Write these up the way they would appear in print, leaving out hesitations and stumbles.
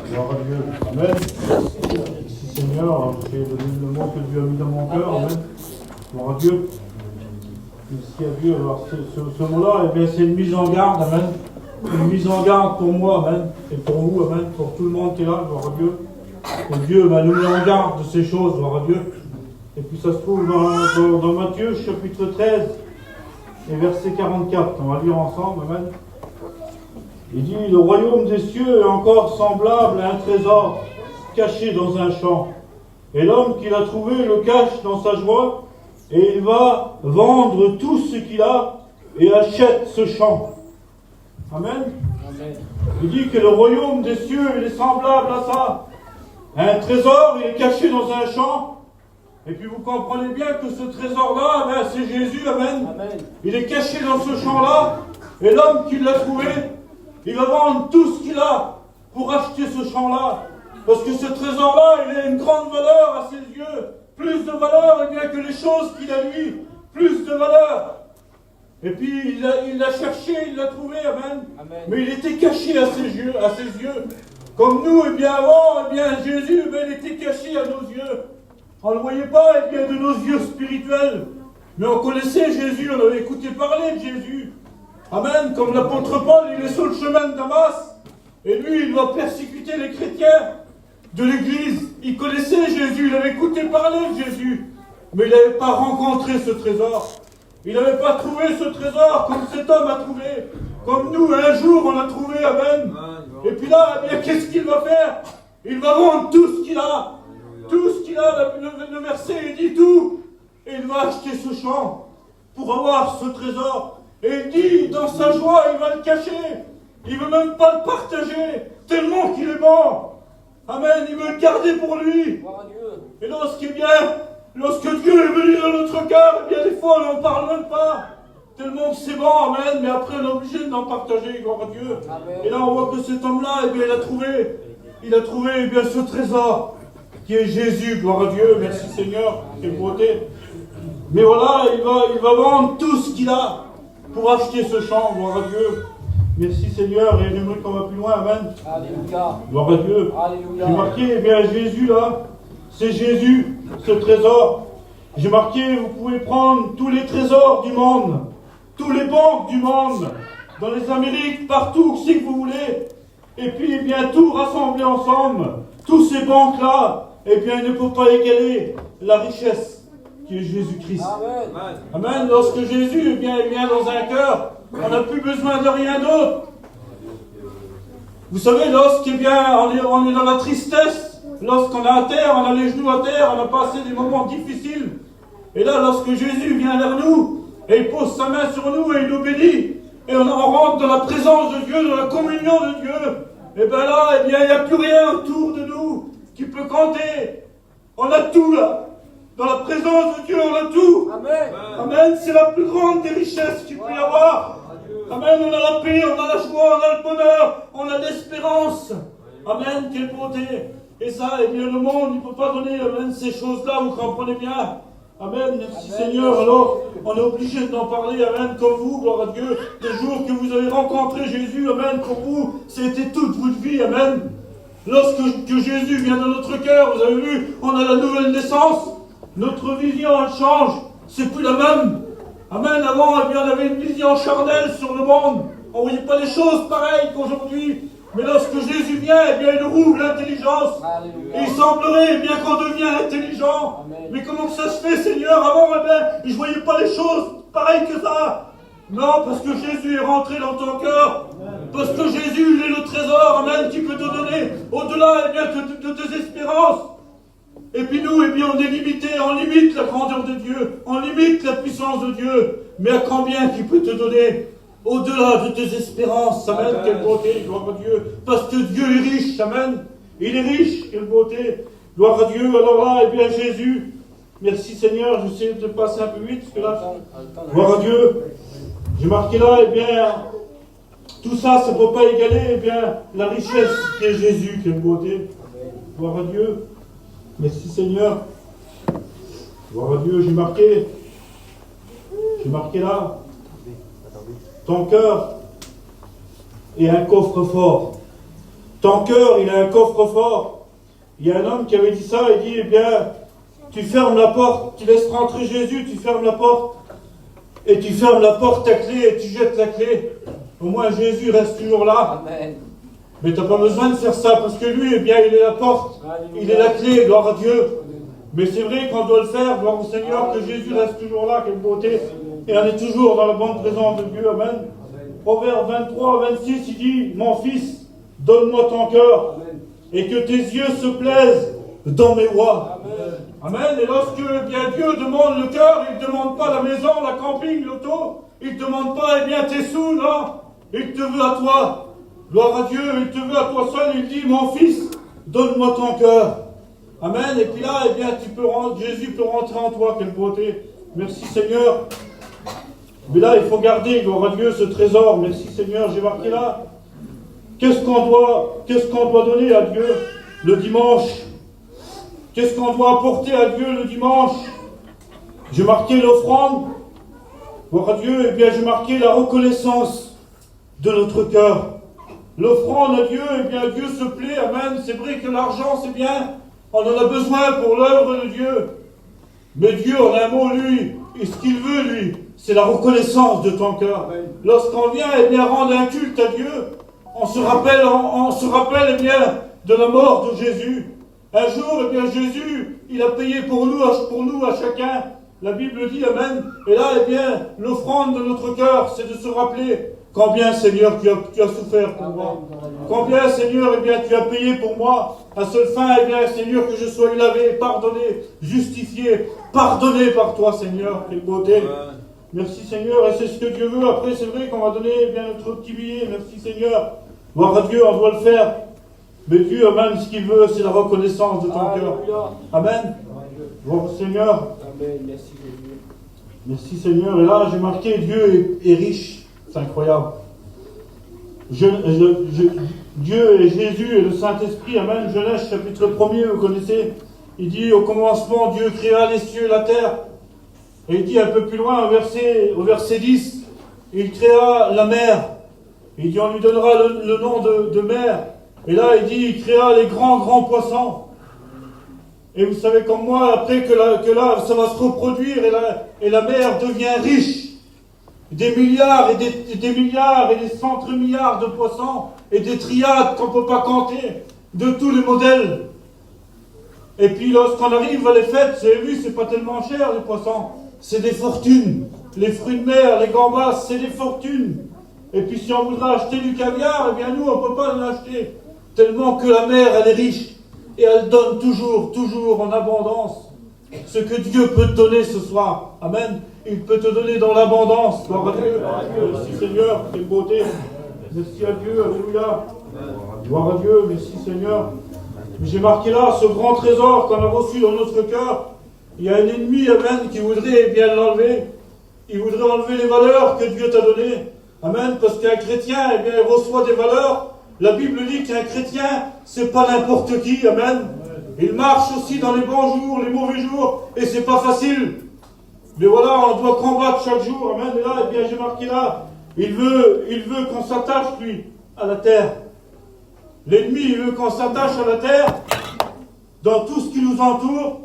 Gloire à Dieu. Amen. Merci Seigneur, j'ai donné le mot que Dieu a mis dans mon cœur. Amen. Gloire à Dieu. Merci à Dieu. Alors ce mot-là, eh bien, c'est une mise en garde. Amen. Une mise en garde pour moi. Amen. Et pour vous. Amen. Pour tout le monde qui est là. Gloire à Dieu. Et Dieu nous met en garde de ces choses. Gloire à Dieu. Et puis ça se trouve dans Matthieu, chapitre 13, et verset 44. On va lire ensemble. Amen. Il dit, le royaume des cieux est encore semblable à un trésor caché dans un champ. Et l'homme qui l'a trouvé le cache dans sa joie, et il va vendre tout ce qu'il a et achète ce champ. Amen. Amen. Il dit que le royaume des cieux, il est semblable à ça. Un trésor, il est caché dans un champ. Et puis vous comprenez bien que ce trésor-là, ben, c'est Jésus. Amen. Amen. Il est caché dans ce champ-là. Et l'homme qui l'a trouvé, il va vendre tout ce qu'il a pour acheter ce champ-là. Parce que ce trésor-là, il a une grande valeur à ses yeux. Plus de valeur eh bien, que les choses qu'il a lui. Plus de valeur. Et puis il l'a cherché, il l'a trouvé. Amen. Amen. Mais il était caché à ses yeux. Comme nous, eh bien avant, eh bien, Jésus, eh bien, il était caché à nos yeux. On ne le voyait pas eh bien, de nos yeux spirituels. Mais on connaissait Jésus, on avait écouté parler de Jésus. Amen. Comme l'apôtre Paul, il est sur le chemin de Damas. Et lui, il va persécuter les chrétiens de l'église. Il connaissait Jésus, il avait écouté parler de Jésus. Mais il n'avait pas rencontré ce trésor. Il n'avait pas trouvé ce trésor comme cet homme a trouvé. Comme nous, un jour, on a trouvé. Amen. Et puis là, eh bien, qu'est-ce qu'il va faire? Il va vendre tout ce qu'il a. Tout ce qu'il a, le verset, il dit tout. Et il va acheter ce champ pour avoir ce trésor. Et il dit, dans sa joie, il va le cacher. Il ne veut même pas le partager, tellement qu'il est bon. Amen, il veut le garder pour lui. Et lorsque Dieu est venu dans notre cœur, eh bien des fois, on n'en parle même pas. Tellement que c'est bon, amen, mais après, on est obligé d'en partager, gloire à Dieu. Amen. Et là, on voit que cet homme-là, eh bien, il a trouvé eh bien, ce trésor, qui est Jésus, gloire à Dieu. Merci Seigneur, quelle beauté. Mais voilà, il va vendre tout ce qu'il a pour acheter ce champ, gloire à Dieu. Merci Seigneur, et j'aimerais qu'on va plus loin, amen. Alléluia. Gloire à Dieu. Alléluia. J'ai marqué, eh bien, Jésus là, c'est Jésus, ce trésor. J'ai marqué, vous pouvez prendre tous les trésors du monde, tous les banques du monde, dans les Amériques, partout, où c'est que vous voulez. Et puis, eh bien, tout rassembler ensemble, tous ces banques-là, eh bien, il ne peut pas égaler la richesse qui est Jésus-Christ. Amen. Amen. Lorsque Jésus eh bien, il vient dans un cœur, on n'a plus besoin de rien d'autre. Vous savez, lorsqu'on est dans la tristesse, lorsqu'on est à terre, on a les genoux à terre, on a passé des moments difficiles. Et là, lorsque Jésus vient vers nous, et il pose sa main sur nous et il nous bénit, et on rentre dans la présence de Dieu, dans la communion de Dieu, et bien là, eh bien, il n'y a plus rien autour de nous qui peut compter. On a tout là. Dans la présence de Dieu, on a tout. Amen. Amen. C'est la plus grande des richesses qu'il peut y avoir. Amen. On a la paix, on a la joie, on a le bonheur, on a l'espérance. Amen. Quelle beauté. Et ça, eh bien, le monde, il ne peut pas donner amen, ces choses-là, vous comprenez bien. Amen. Merci Amen. Seigneur. Alors, on est obligé d'en parler. Amen. Comme vous, gloire à Dieu. Le jour que vous avez rencontré Jésus, Amen. Pour vous, c'était toute votre vie. Amen. Lorsque Jésus vient dans notre cœur, vous avez vu, on a la nouvelle naissance. Notre vision, elle change. C'est plus la même. Amen. Avant, eh bien, on avait une vision charnelle sur le monde. On ne voyait pas les choses pareilles qu'aujourd'hui. Mais lorsque Jésus vient, eh bien, il rouvre l'intelligence. Et il semblerait eh bien qu'on devient intelligent. Amen. Mais comment que ça se fait, Seigneur? Avant, eh bien, je ne voyais pas les choses pareilles que ça. Non, parce que Jésus est rentré dans ton cœur. Parce que Jésus, il est le trésor, amen, qui peut te donner au-delà eh bien, de tes espérances. Et puis nous, eh bien, on est limité, on limite la grandeur de Dieu, on limite la puissance de Dieu. Mais à combien qui peut te donner au-delà de tes espérances, amen, quelle beauté, gloire à Dieu. Parce que Dieu est riche, amen. Il est riche, quelle beauté, gloire à Dieu. Alors là, eh bien, Jésus, merci Seigneur, j'essaie de passer un peu vite, parce que là, gloire à Dieu. J'ai marqué là, eh bien, tout ça, ça ne peut pas égaler, eh bien, la richesse qu'est Jésus, quelle beauté. Gloire à Dieu. Merci Seigneur. Gloire à Dieu, j'ai marqué là, ton cœur est un coffre-fort. ton cœur, il a un coffre-fort. Il y a un homme qui avait dit ça, il dit, eh bien, tu fermes la porte, tu laisses rentrer Jésus, tu fermes la porte, et tu fermes la porte, ta clé, et tu jettes la clé. Au moins Jésus reste toujours là. Amen. Mais tu n'as pas besoin de faire ça, parce que lui, eh bien, il est la porte, il est la clé, gloire à Dieu. Mais c'est vrai qu'on doit le faire, gloire au Seigneur, que Jésus reste toujours là, quelle beauté. Et on est toujours dans la bonne présence de Dieu, amen. Proverbe 23, 26, il dit, mon fils, donne-moi ton cœur, et que tes yeux se plaisent dans mes voies. Amen. Et lorsque bien Dieu demande le cœur, il ne demande pas la maison, la camping, l'auto, il ne demande pas eh bien tes sous, non. Il te veut à toi. Gloire à Dieu, il te veut à toi seul, il dit, mon fils, donne-moi ton cœur. Amen. Et puis là, eh bien, Jésus peut rentrer en toi, quelle beauté. Merci Seigneur. Mais là, il faut garder, gloire à Dieu, ce trésor. Merci Seigneur, j'ai marqué là. Qu'est-ce qu'on doit donner à Dieu le dimanche? Qu'est-ce qu'on doit apporter à Dieu le dimanche? J'ai marqué l'offrande. Gloire à Dieu, et bien j'ai marqué la reconnaissance de notre cœur. L'offrande à Dieu, et bien Dieu se plaît, amen. C'est vrai que l'argent, c'est bien. On en a besoin pour l'œuvre de Dieu. Mais Dieu, en un mot, lui, et ce qu'il veut, lui, c'est la reconnaissance de ton cœur. Lorsqu'on vient, eh bien, rendre un culte à Dieu, on se rappelle, eh bien, de la mort de Jésus. Un jour, eh bien, Jésus, il a payé pour nous, à chacun. La Bible dit, amen. Et là, eh bien, l'offrande de notre cœur, c'est de se rappeler combien, Seigneur, tu as souffert pour moi. Combien, Seigneur, eh bien, tu as payé pour moi. À seule fin, eh bien, Seigneur, que je sois lavé, pardonné, justifié, pardonné par toi, Seigneur. Quelle beauté. Merci, Seigneur. Et c'est ce que Dieu veut. Après, c'est vrai qu'on va donner, eh bien, notre petit billet. Merci, Seigneur. Gloire à Dieu, on doit le faire. Mais Dieu, amen, ce qu'il veut, c'est la reconnaissance de ton cœur. Amen. Gloire au Seigneur. Amen. Merci, Jésus. Merci, Seigneur. Et là, j'ai marqué, Dieu est riche. C'est incroyable. Dieu et Jésus et le Saint-Esprit, amen. Genèse chapitre 1er, vous connaissez. Il dit, au commencement, Dieu créa les cieux et la terre. Et il dit un peu plus loin, au verset 10, il créa la mer. Il dit, on lui donnera le nom de mer. Et là, il dit, il créa les grands poissons. Et vous savez comme moi, après que là, ça va se reproduire et la mer devient riche. Des milliards et des milliards et des centaines de milliards de poissons et des triades qu'on ne peut pas compter, de tous les modèles. Et puis lorsqu'on arrive à les fêtes, vous avez vu, c'est pas tellement cher les poissons, c'est des fortunes. Les fruits de mer, les gambas, c'est des fortunes. Et puis si on voudrait acheter du caviar, eh bien nous on ne peut pas l'acheter. Tellement que la mer, elle est riche. Et elle donne toujours en abondance. Ce que Dieu peut te donner ce soir. Amen. Il peut te donner dans l'abondance. Gloire à Dieu. Merci Seigneur. Quelle beauté. Merci à Dieu. Alléluia. Gloire à Dieu. Merci Seigneur. J'ai marqué là ce grand trésor qu'on a reçu dans notre cœur. Il y a un ennemi, amen, qui voudrait eh bien l'enlever. Il voudrait enlever les valeurs que Dieu t'a données. Amen. Parce qu'un chrétien, eh bien, il reçoit des valeurs. La Bible dit qu'un chrétien, c'est pas n'importe qui. Amen. Il marche aussi dans les bons jours, les mauvais jours, et c'est pas facile. Mais voilà, on doit combattre chaque jour. Amen. Et là, eh bien, j'ai marqué là, il veut qu'on s'attache, lui, à la terre. L'ennemi, il veut qu'on s'attache à la terre, dans tout ce qui nous entoure,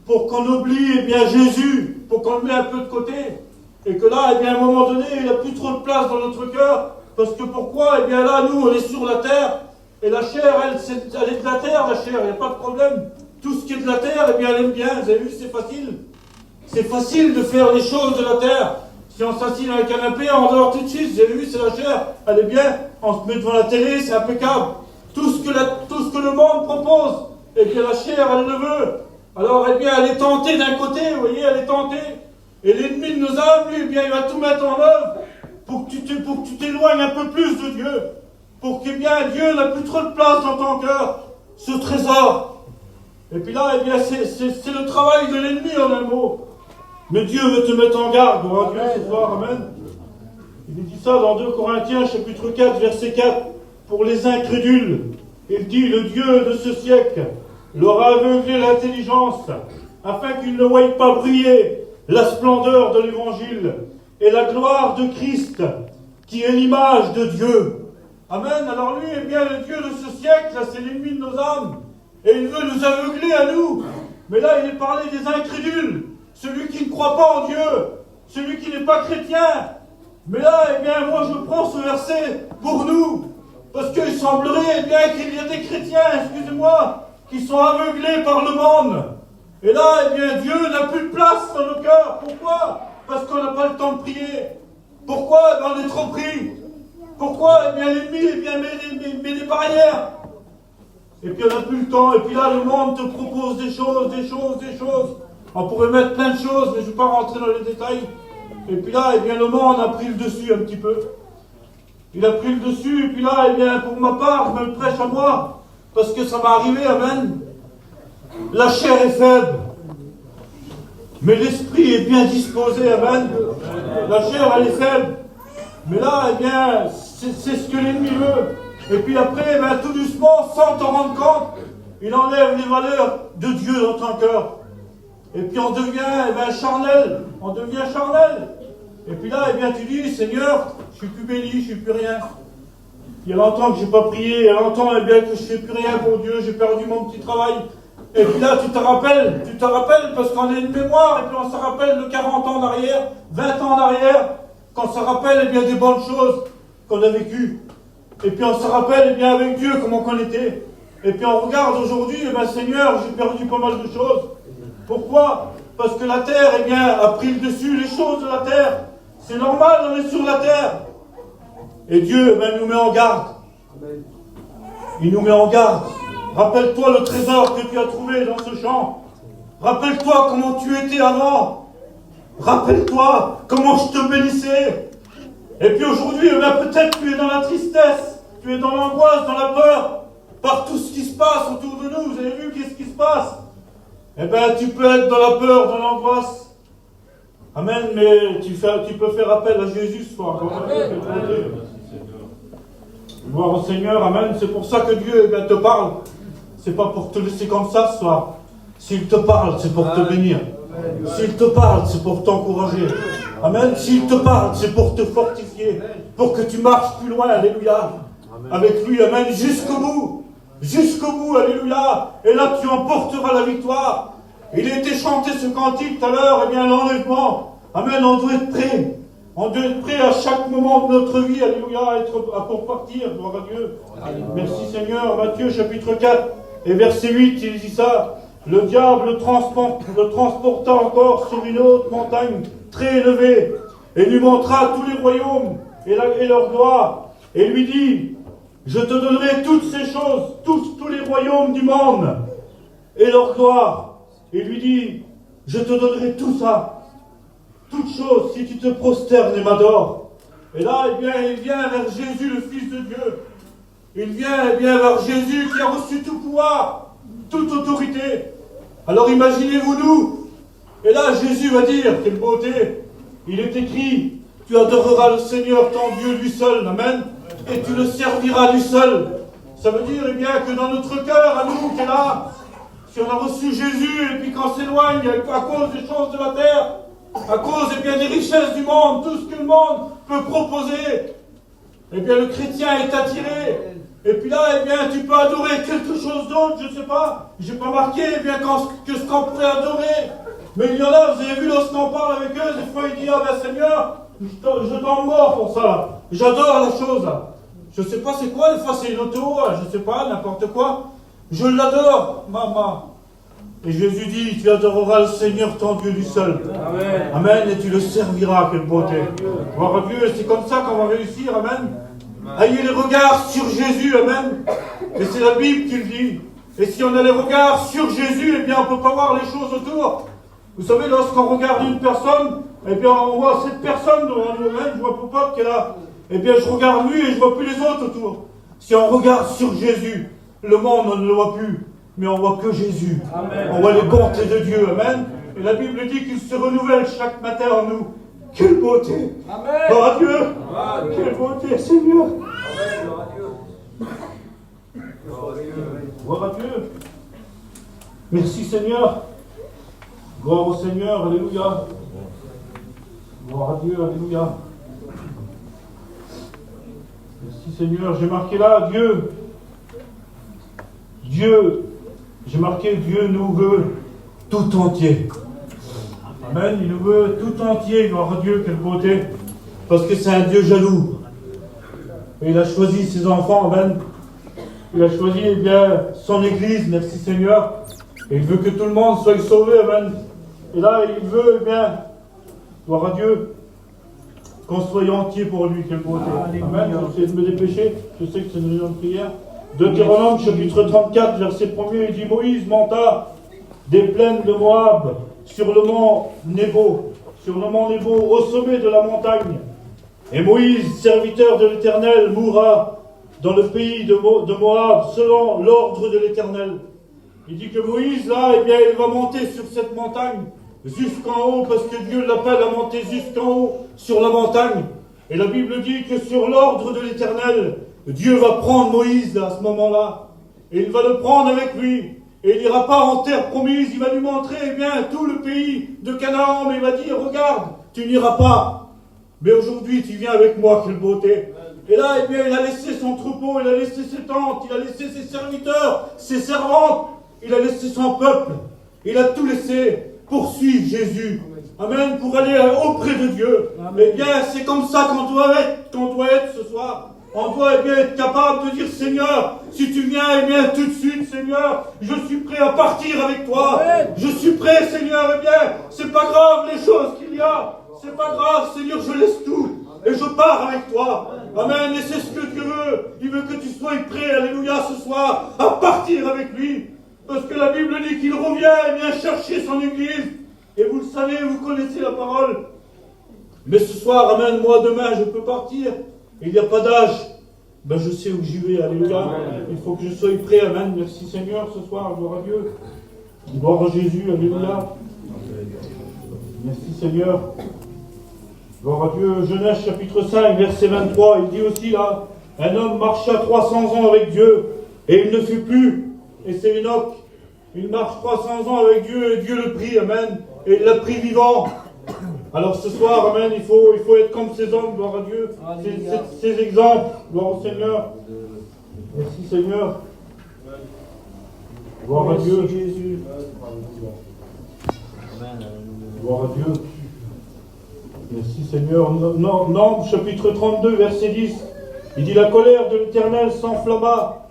pour qu'on oublie, eh bien, Jésus, pour qu'on le mette un peu de côté. Et que là, eh bien, à un moment donné, il n'a plus trop de place dans notre cœur. Parce que pourquoi? Eh bien, là, nous, on est sur la terre. Et la chair, elle est de la terre, la chair, il n'y a pas de problème. Tout ce qui est de la terre, eh bien, elle aime bien. Vous avez vu, c'est facile. C'est facile de faire les choses de la terre. Si on s'assied dans un canapé, on dort tout de suite. Vous avez vu, c'est la chair, elle est bien. On se met devant la télé, c'est impeccable. Tout ce que le monde propose, eh bien, la chair, elle le veut. Alors, eh bien, elle est tentée d'un côté, vous voyez, elle est tentée. Et l'ennemi de nos âmes, lui, eh bien, il va tout mettre en œuvre pour que tu t'éloignes un peu plus de Dieu. Pour que, eh bien, Dieu n'a plus trop de place dans ton cœur. Ce trésor. Et puis là, eh bien, c'est le travail de l'ennemi en un mot. Mais Dieu veut te mettre en garde, gloire à Dieu ce soir, amen. Il dit ça dans 2 Corinthiens, chapitre 4, verset 4. Pour les incrédules, il dit, le Dieu de ce siècle leur a aveuglé l'intelligence, afin qu'ils ne voient pas briller la splendeur de l'Évangile et la gloire de Christ, qui est l'image de Dieu. Amen. Alors lui, eh bien, le Dieu de ce siècle, là, c'est l'ennemi de nos âmes. Et il veut nous aveugler à nous. Mais là, il est parlé des incrédules. Celui qui ne croit pas en Dieu. Celui qui n'est pas chrétien. Mais là, eh bien, moi, je prends ce verset pour nous. Parce qu'il semblerait, eh bien, qu'il y a des chrétiens, excusez-moi, qui sont aveuglés par le monde. Et là, eh bien, Dieu n'a plus de place dans nos cœurs. Pourquoi? Parce qu'on n'a pas le temps de prier. Pourquoi? On est trop pris. Pourquoi? Eh bien, l'ennemi, eh bien, met des barrières. Et puis, on n'a plus le temps. Et puis là, le monde te propose des choses. On pourrait mettre plein de choses, mais je ne vais pas rentrer dans les détails. Et puis là, eh bien, le monde a pris le dessus un petit peu. Il a pris le dessus. Et puis là, eh bien, pour ma part, je me le prêche à moi. Parce que ça va arriver, amen. La chair est faible. Mais l'esprit est bien disposé, amen. La chair, elle est faible. Mais là, eh bien, c'est ce que l'ennemi veut. Et puis après, eh bien, tout doucement, sans t'en rendre compte, il enlève les valeurs de Dieu dans ton cœur. Et puis on devient, eh bien, charnel. On devient charnel. Et puis là, eh bien, tu dis, Seigneur, je suis plus béni, je suis plus rien. Il y a longtemps que je n'ai pas prié, il y a longtemps, eh bien, que je ne fais plus rien pour Dieu, j'ai perdu mon petit travail. Et puis là, tu te rappelles parce qu'on a une mémoire, et puis on se rappelle de 40 ans en arrière, 20 ans en arrière, qu'on se rappelle, eh bien, des bonnes choses qu'on a vécues. Et puis on se rappelle, eh bien, avec Dieu, comment qu'on était. Et puis on regarde aujourd'hui, eh bien, Seigneur, j'ai perdu pas mal de choses. Pourquoi? Parce que la terre, eh bien, a pris le dessus, les choses de la terre. C'est normal, on est sur la terre. Et Dieu, eh bien, nous met en garde. Il nous met en garde. Rappelle-toi le trésor que tu as trouvé dans ce champ. Rappelle-toi comment tu étais avant. Rappelle-toi comment je te bénissais. Et puis aujourd'hui, eh bien, peut-être tu es dans la tristesse, tu es dans l'angoisse, dans la peur, par tout ce qui se passe autour de nous. Vous avez vu qu'est-ce qui se passe? Eh bien, tu peux être dans la peur, dans l'angoisse. Amen, mais tu peux faire appel à Jésus ce soir. Gloire au Seigneur, amen. C'est pour ça que Dieu, eh bien, te parle. C'est pas pour te laisser comme ça ce soir. S'il te parle, c'est pour te bénir. S'il te parle, c'est pour t'encourager. Amen. S'il te parle, c'est pour te fortifier. Pour que tu marches plus loin, alléluia. Avec lui, amen, jusqu'au bout. Jusqu'au bout, alléluia. Et là, tu emporteras la victoire. Il a été chanté ce cantique tout à l'heure, eh bien, l'enlèvement. Amen, on doit être prêt. On doit être prêt à chaque moment de notre vie, alléluia, pour partir, gloire à Dieu. Merci Seigneur. Matthieu chapitre 4 et verset 8, il dit ça. Le diable le transporta encore sur une haute montagne très élevée, et lui montra tous les royaumes et leur gloire, et lui dit, je te donnerai toutes ces choses, tous les royaumes du monde, et leur gloire. Et lui dit, je te donnerai tout ça, toutes choses, si tu te prosternes et m'adores. Et là, eh bien, il vient vers Jésus, le Fils de Dieu. Il vient, eh bien, vers Jésus qui a reçu tout pouvoir, toute autorité. Alors imaginez-vous nous. Et là, Jésus va dire, quelle beauté. Il est écrit, tu adoreras le Seigneur, ton Dieu, lui seul. Amen. Et tu le serviras lui seul. Ça veut dire, eh bien, que dans notre cœur, à nous, qui est là, si on a reçu Jésus, et puis qu'on s'éloigne à cause des choses de la terre, à cause, eh bien, des richesses du monde, tout ce que le monde peut proposer, eh bien, le chrétien est attiré. Et puis là, eh bien, tu peux adorer quelque chose d'autre, je ne sais pas. Je n'ai pas marqué, eh bien, que ce qu'on pourrait adorer. Mais il y en a, vous avez vu, lorsqu'on parle avec eux, des fois, ils disent, ah ben Seigneur, je t'en mors pour ça, là. J'adore la chose, là. Je ne sais pas c'est quoi, des fois c'est une auto, je ne sais pas, n'importe quoi. Je l'adore, maman. Et Jésus dit, tu adoreras le Seigneur ton Dieu lui seul. Amen. Amen, et tu le serviras, quelle beauté. Gloire à Dieu, c'est comme ça qu'on va réussir, amen. Ayez les regards sur Jésus, amen. Et c'est la Bible qui le dit. Et si on a les regards sur Jésus, eh bien on ne peut pas voir les choses autour. Vous savez, lorsqu'on regarde une personne, eh bien on voit cette personne devant nous-mêmes, je vois Popote qui est là. Eh bien je regarde lui et je ne vois plus les autres autour. Si on regarde sur Jésus, le monde on ne le voit plus, mais on voit que Jésus. Amen. On voit les bontés de Dieu, amen. Et la Bible dit qu'il se renouvelle chaque matin en nous. Quelle beauté! Amen. Gloire à Dieu! Amen. Quelle beauté, Seigneur! Amen. Gloire à Dieu! Gloire à Dieu! Merci Seigneur! Gloire au Seigneur, alléluia! Gloire à Dieu, alléluia! Merci Seigneur. J'ai marqué là, Dieu, j'ai marqué Dieu nous veut tout entier. Amen. Il nous veut tout entier. Gloire à Dieu, quelle beauté. Parce que c'est un Dieu jaloux. Et il a choisi ses enfants, amen. Il a choisi, eh bien, son Église, merci Seigneur. Et il veut que tout le monde soit sauvé, amen. Et là, il veut, eh bien, gloire à Dieu, qu'on soit entier pour lui, quelle beauté. Amen. Je vais essayer de me dépêcher, je sais que c'est une réunion de prière. Deutéronome, chapitre 34, verset 1er, il dit, Moïse monta des plaines de Moab sur le mont Nebo, au sommet de la montagne. Et Moïse, serviteur de l'Éternel, mourra dans le pays de Moab, selon l'ordre de l'Éternel. Il dit que Moïse, là, eh bien, il va monter sur cette montagne, jusqu'en haut, parce que Dieu l'appelle à monter jusqu'en haut, sur la montagne. Et la Bible dit que sur l'ordre de l'Éternel, Dieu va prendre Moïse, là, à ce moment-là. Et il va le prendre avec lui. Et il n'ira pas en terre promise, il va lui montrer, eh bien, tout le pays de Canaan, mais il va dire, regarde, tu n'iras pas. Mais aujourd'hui, tu viens avec moi, quelle beauté. Et là, eh bien, il a laissé son troupeau, il a laissé ses tentes, il a laissé ses serviteurs, ses servantes, il a laissé son peuple. Il a tout laissé pour suivre Jésus. Amen, pour aller auprès de Dieu. Eh bien, c'est comme ça qu'on doit être ce soir. On doit eh bien, être capable de dire, Seigneur, si tu viens, eh bien, tout de suite, Seigneur, je suis prêt à partir avec toi. Je suis prêt, Seigneur, eh bien, c'est pas grave les choses qu'il y a. C'est pas grave, Seigneur, je laisse tout. Et je pars avec toi. Amen. Et c'est ce que Dieu veut. Il veut que tu sois prêt, alléluia, ce soir, à partir avec lui. Parce que la Bible dit qu'il revient et vient chercher son Église. Et vous le savez, vous connaissez la parole. Mais ce soir, amen, moi demain, je peux partir. Il n'y a pas d'âge. Ben, je sais où j'y vais, alléluia. Il faut que je sois prêt, amen. Merci Seigneur, ce soir, gloire à Dieu. Gloire à Jésus, alléluia. Merci Seigneur. Gloire à Dieu. Genèse chapitre 5, verset 23, il dit aussi là, un homme marcha 300 ans avec Dieu, et il ne fut plus. Et c'est Enoch. Il marche 300 ans avec Dieu, et Dieu le prit, amen. Et il l'a pris vivant. Alors ce soir, amen, il faut être comme ces hommes, gloire à Dieu. Ces exemples, gloire au Seigneur. Merci Seigneur. Gloire à Dieu. Jésus. Gloire à Dieu. Merci Seigneur. Nombre chapitre 32, verset 10. Il dit, la colère de l'Éternel s'enflamma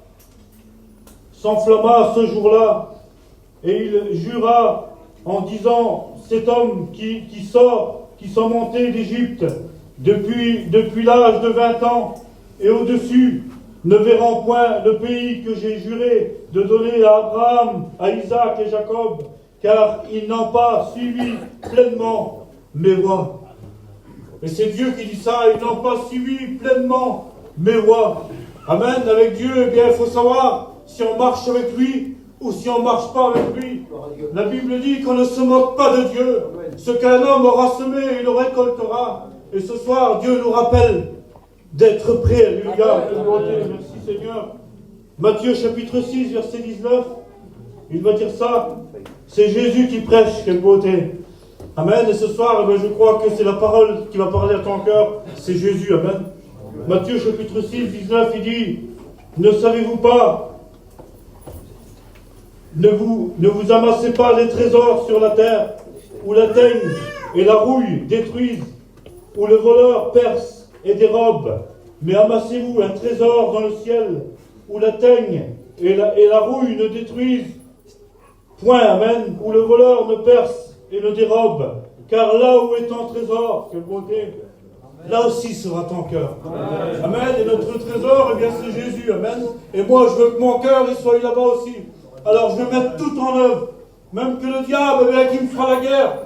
ce jour-là. Et il jura en disant, cet homme qui sont montés d'Égypte depuis l'âge de 20 ans et au-dessus, ne verront point le pays que j'ai juré de donner à Abraham, à Isaac et Jacob, car ils n'ont pas suivi pleinement mes voies. Et c'est Dieu qui dit ça, ils n'ont pas suivi pleinement mes voies. Amen. Avec Dieu, eh bien, il faut savoir si on marche avec lui ou si on ne marche pas avec lui. La Bible dit qu'on ne se moque pas de Dieu. Ce qu'un homme aura semé, il le récoltera. Et ce soir, Dieu nous rappelle d'être prêts. Alléluia. Merci Seigneur. Matthieu chapitre 6, verset 19. Il va dire ça. C'est Jésus qui prêche, quelle beauté. Amen. Et ce soir, eh bien, je crois que c'est la parole qui va parler à ton cœur. C'est Jésus. Amen. Matthieu chapitre 6, 19, il dit, ne savez-vous pas, ne vous amassez pas des trésors sur la terre, où la teigne et la rouille détruisent, où le voleur perce et dérobe, mais amassez-vous un trésor dans le ciel, où la teigne et la rouille ne détruisent point, amen, où le voleur ne perce et ne dérobe, car là où est ton trésor, quelle beauté, là aussi sera ton cœur. Amen. Amen. Et notre trésor, eh bien, c'est Jésus. Amen. Et moi, je veux que mon cœur il soit là-bas aussi. Alors, je vais mettre tout en œuvre. Même que le diable, eh bien, qui me fera la guerre,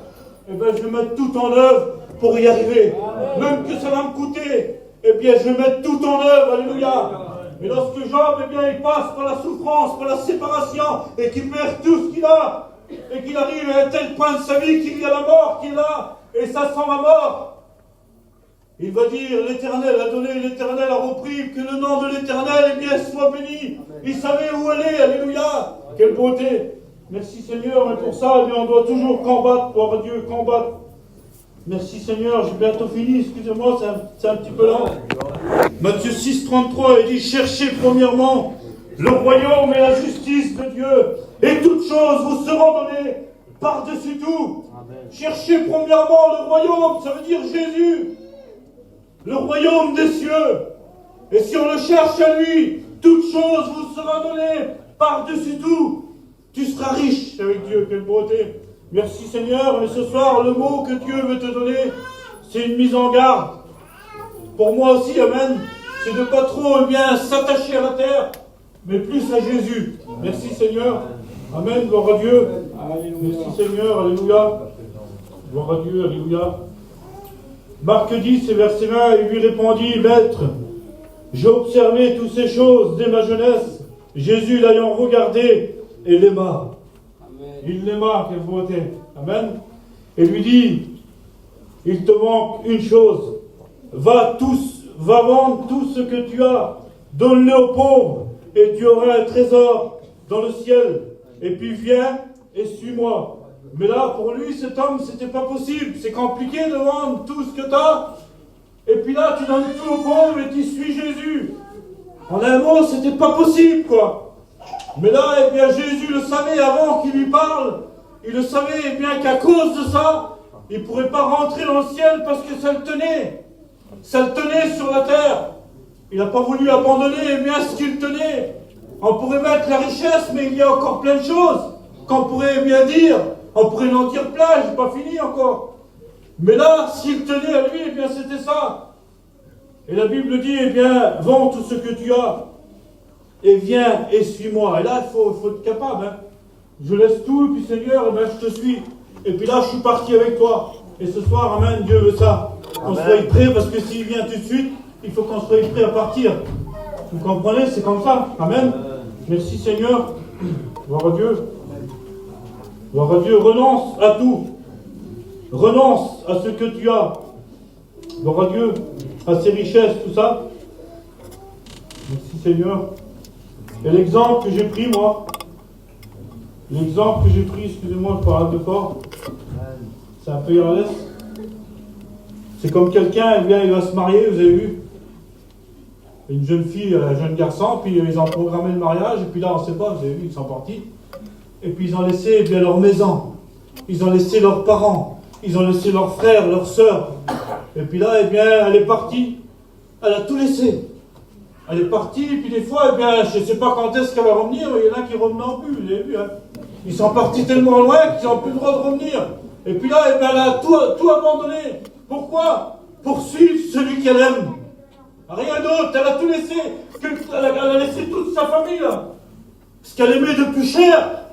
eh bien, je vais mettre tout en œuvre pour y arriver. Même que ça va me coûter, eh bien, je vais mettre tout en œuvre. Alléluia. Et lorsque Job, eh bien, il passe par la souffrance, par la séparation, et qu'il perd tout ce qu'il a, et qu'il arrive à un tel point de sa vie qu'il y a la mort qu'il a, et ça sent la mort. Il va dire, l'Éternel a donné, l'Éternel a repris, que le nom de l'Éternel, eh bien, soit béni. Il savait où aller, alléluia. Quelle beauté. Merci Seigneur, et pour ça, eh bien, on doit toujours combattre, pour Dieu, combattre. Merci Seigneur, j'ai bientôt fini, excusez-moi, c'est un petit peu lent. Matthieu 6, 33, il dit, cherchez premièrement le royaume et la justice de Dieu, et toutes choses vous seront données par-dessus tout. Amen. Cherchez premièrement le royaume, ça veut dire Jésus, le royaume des cieux. Et si on le cherche à lui, toute chose vous sera donnée par-dessus tout. Tu seras riche avec Dieu, quelle beauté. Merci Seigneur, et ce soir, le mot que Dieu veut te donner, c'est une mise en garde. Pour moi aussi, amen, c'est de ne pas trop bien s'attacher à la terre, mais plus à Jésus. Merci Seigneur. Amen, gloire à Dieu. Merci Seigneur, alléluia. Gloire à Dieu, alléluia. Marc 10, verset 20, il lui répondit, Maître, j'ai observé toutes ces choses dès ma jeunesse. Jésus l'ayant regardé et l'aima. Il l'aima, quelle beauté. Amen. Et lui dit, il te manque une chose. Va vendre tout ce que tu as, donne-le aux pauvres, et tu auras un trésor dans le ciel. Et puis viens et suis-moi. Mais là, pour lui, cet homme, c'était pas possible. C'est compliqué de vendre tout ce que tu as. Et puis là, tu donnes tout aux pauvres et tu suis Jésus. En un mot, c'était pas possible, quoi. Mais là, eh bien, Jésus le savait avant qu'il lui parle. Il le savait, eh bien, qu'à cause de ça, il ne pourrait pas rentrer dans le ciel parce que ça le tenait. Ça le tenait sur la terre. Il n'a pas voulu abandonner, eh bien, ce qu'il tenait. On pourrait mettre la richesse, mais il y a encore plein de choses qu'on pourrait bien dire. On pourrait en dire plein, j'ai pas fini encore. Mais là, s'il tenait à lui, eh bien, c'était ça. Et la Bible dit, eh bien, vends tout ce que tu as et viens et suis-moi. Et là, il faut être capable. Hein. Je laisse tout, et puis Seigneur, eh bien, je te suis. Et puis là, je suis parti avec toi. Et ce soir, amen, Dieu veut ça. Qu'on soit prêt, parce que s'il vient tout de suite, il faut qu'on soit prêt à partir. Vous comprenez, c'est comme ça. Amen. Merci Seigneur. Gloire à Dieu. Gloire à Dieu. Renonce à tout. Renonce à ce que tu as. Gloire à Dieu. À ses richesses, tout ça. Merci Seigneur. Et l'exemple que j'ai pris, moi, excusez-moi, je parle un peu fort. C'est un peu irlandais. C'est comme quelqu'un, eh bien, il va se marier, vous avez vu. Une jeune fille, un jeune garçon, puis ils ont programmé le mariage, et puis là, on ne sait pas, vous avez vu, ils sont partis. Et puis ils ont laissé, eh bien, leur maison. Ils ont laissé leurs parents. Ils ont laissé leurs frères, leurs sœurs. Et puis là, eh bien, elle est partie. Elle a tout laissé. Elle est partie, et puis des fois, eh bien, je ne sais pas quand est-ce qu'elle va revenir, mais il y en a qui ne reviennent plus, vous avez vu, hein. Ils sont partis tellement loin qu'ils n'ont plus le droit de revenir. Et puis là, eh bien, elle a tout abandonné. Pourquoi? Pour suivre celui qu'elle aime. Rien d'autre, elle a tout laissé. Elle a laissé toute sa famille, là. Ce qu'elle aimait de plus cher.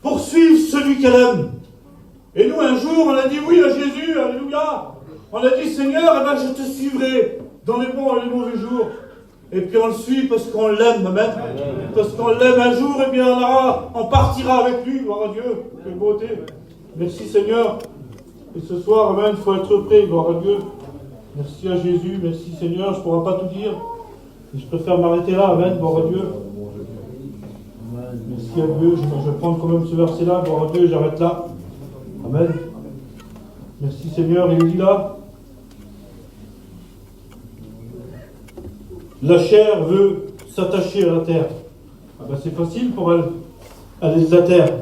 Pour suivre celui qu'elle aime. Et nous, un jour, on a dit oui à Jésus, alléluia. On a dit, Seigneur, eh ben, je te suivrai dans les bons et les mauvais jours. Et puis on le suit parce qu'on l'aime, amen. Parce qu'on l'aime un jour, et bien on partira avec lui, gloire à Dieu. Quelle beauté. Merci Seigneur. Et ce soir, amen, il faut être prêt, gloire à Dieu. Merci à Jésus, merci Seigneur, je ne pourrai pas tout dire. Je préfère m'arrêter là, amen, gloire à Dieu. Merci à Dieu, je vais prendre quand même ce verset-là, gloire à Dieu, j'arrête là. Amen. Merci Seigneur, il dit là. La chair veut s'attacher à la terre. Ah ben c'est facile pour elle. Elle est de la terre.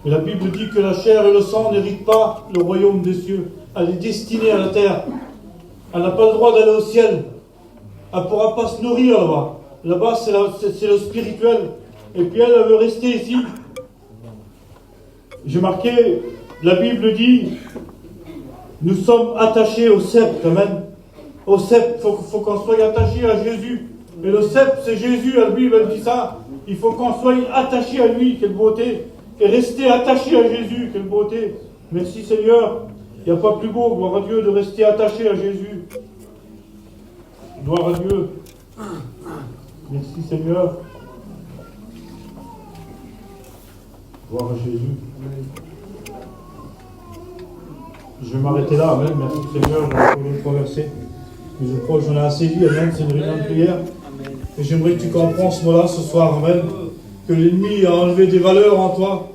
Mais la Bible dit que la chair et le sang n'héritent pas le royaume des cieux. Elle est destinée à la terre. Elle n'a pas le droit d'aller au ciel. Elle ne pourra pas se nourrir là-bas. Là-bas, c'est le spirituel. Et puis elle veut rester ici. J'ai marqué, la Bible dit, nous sommes attachés au sceptre. Amen. Au sceptre, il faut qu'on soit attaché à Jésus. Et le sceptre, c'est Jésus. La Bible, elle dit ça. Il faut qu'on soit attaché à lui. Quelle beauté. Et rester attaché à Jésus. Quelle beauté. Merci Seigneur. Il n'y a pas plus beau, gloire à Dieu, de rester attaché à Jésus. Gloire à Dieu. Merci Seigneur. Gloire à Jésus. Je vais m'arrêter là, amen. Merci Seigneur, je vais traverser. Mais je crois que j'en ai assez dit, amen. C'est une réunion de prière. Et j'aimerais que tu comprennes ce mot-là ce soir, amen. Que l'ennemi a enlevé des valeurs en toi.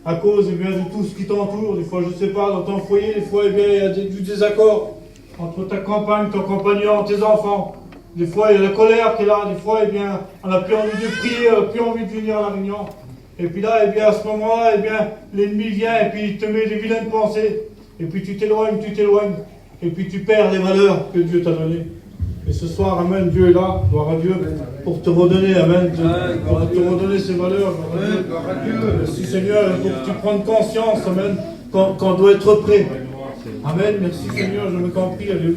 À cause eh bien, de tout ce qui t'entoure. Des fois, je ne sais pas, dans ton foyer, des fois, eh bien, il y a du désaccord entre ta compagne, ton compagnon, tes enfants. Des fois, il y a la colère qui est là. Des fois, eh bien, on n'a plus envie de prier, on n'a plus envie de venir à la réunion. Et puis là, eh bien, à ce moment-là, eh bien, l'ennemi vient et puis il te met des vilaines pensées. Et puis tu t'éloignes. Et puis tu perds les valeurs que Dieu t'a données. Et ce soir, amen, Dieu est là, gloire à Dieu, pour te redonner, amen, pour te redonner ces valeurs, gloire à Dieu. Merci Seigneur, pour que tu prennes conscience, amen, qu'on doit être prêt. Amen, merci Seigneur, je me compris, alléluia.